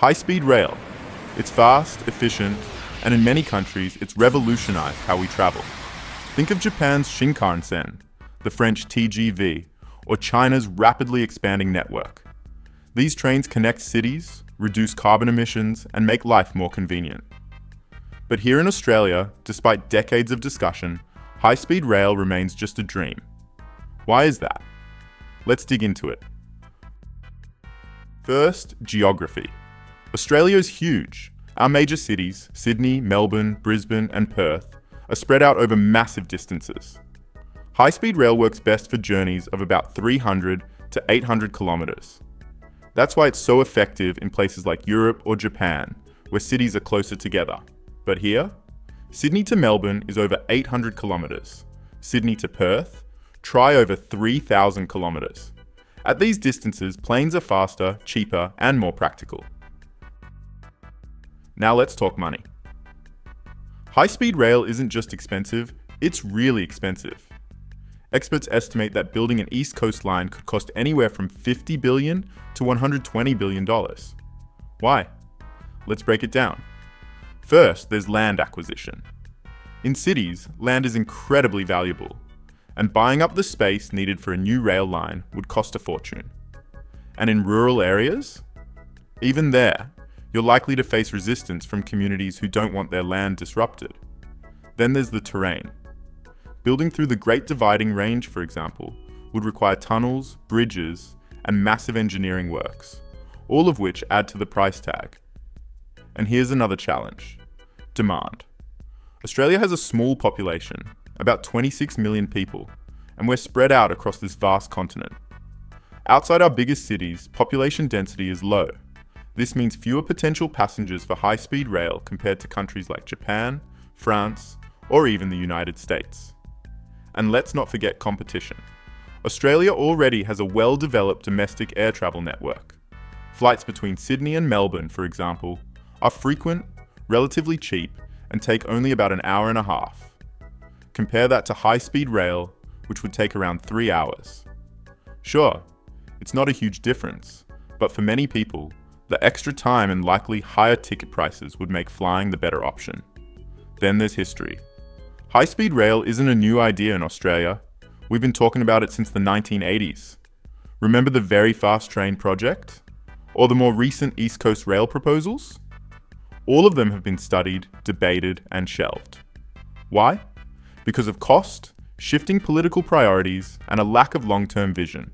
High-speed rail. It's fast, efficient, and in many countries, it's revolutionized how we travel. Think of Japan's Shinkansen, the French TGV, or China's rapidly expanding network. These trains connect cities, reduce carbon emissions, and make life more convenient. But here in Australia, despite decades of discussion, high-speed rail remains just a dream. Why is that? Let's dig into it. First, geography. Australia is huge. Our major cities, Sydney, Melbourne, Brisbane, and Perth, are spread out over massive distances. High-speed rail works best for journeys of about 300 to 800 kilometers. That's why it's so effective in places like Europe or Japan, where cities are closer together. But here, Sydney to Melbourne is over 800 kilometers. Sydney to Perth, try over 3,000 kilometers. At these distances, planes are faster, cheaper, and more practical. Now let's talk money. High-speed rail isn't just expensive, it's really expensive. Experts estimate that building an East Coast line could cost anywhere from $50 billion to $120 billion. Why? Let's break it down. First, there's land acquisition. In cities, land is incredibly valuable, and buying up the space needed for a new rail line would cost a fortune. And in rural areas? Even there, you're likely to face resistance from communities who don't want their land disrupted. Then there's the terrain. Building through the Great Dividing Range, for example, would require tunnels, bridges, and massive engineering works, all of which add to the price tag. And here's another challenge: demand. Australia has a small population, about 26 million people, and we're spread out across this vast continent. Outside our biggest cities, population density is low. This means fewer potential passengers for high-speed rail compared to countries like Japan, France, or even the United States. And let's not forget competition. Australia already has a well-developed domestic air travel network. Flights between Sydney and Melbourne, for example, are frequent, relatively cheap, and take only about an hour and a half. Compare that to high-speed rail, which would take around 3 hours. Sure, it's not a huge difference, but for many people, the extra time and likely higher ticket prices would make flying the better option. Then there's history. High-speed rail isn't a new idea in Australia. We've been talking about it since the 1980s. Remember the Very Fast Train project? Or the more recent East Coast Rail proposals? All of them have been studied, debated, and shelved. Why? Because of cost, shifting political priorities, and a lack of long-term vision.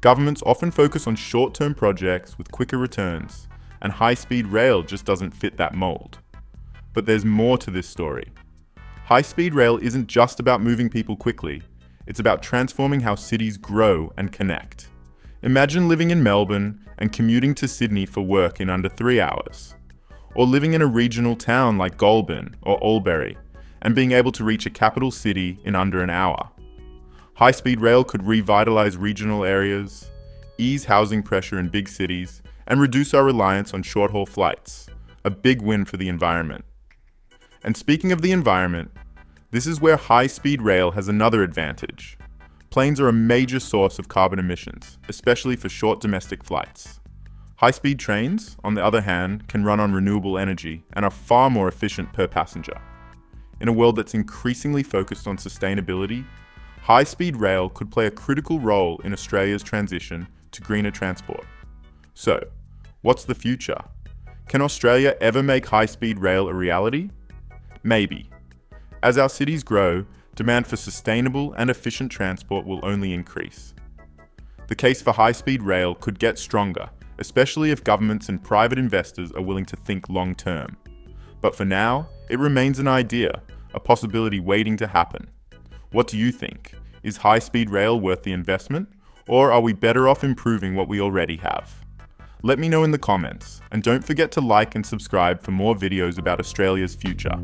Governments often focus on short-term projects with quicker returns, and high-speed rail just doesn't fit that mold. But there's more to this story. High-speed rail isn't just about moving people quickly, it's about transforming how cities grow and connect. Imagine living in Melbourne and commuting to Sydney for work in under 3 hours. Or living in a regional town like Goulburn or Albury and being able to reach a capital city in under an hour. High-speed rail could revitalize regional areas, ease housing pressure in big cities, and reduce our reliance on short-haul flights, a big win for the environment. And speaking of the environment, this is where high-speed rail has another advantage. Planes are a major source of carbon emissions, especially for short domestic flights. High-speed trains, on the other hand, can run on renewable energy and are far more efficient per passenger. In a world that's increasingly focused on sustainability, high-speed rail could play a critical role in Australia's transition to greener transport. So, what's the future? Can Australia ever make high-speed rail a reality? Maybe. As our cities grow, demand for sustainable and efficient transport will only increase. The case for high-speed rail could get stronger, especially if governments and private investors are willing to think long-term. But for now, it remains an idea, a possibility waiting to happen. What do you think? Is high-speed rail worth the investment, or are we better off improving what we already have? Let me know in the comments, and don't forget to like and subscribe for more videos about Australia's future.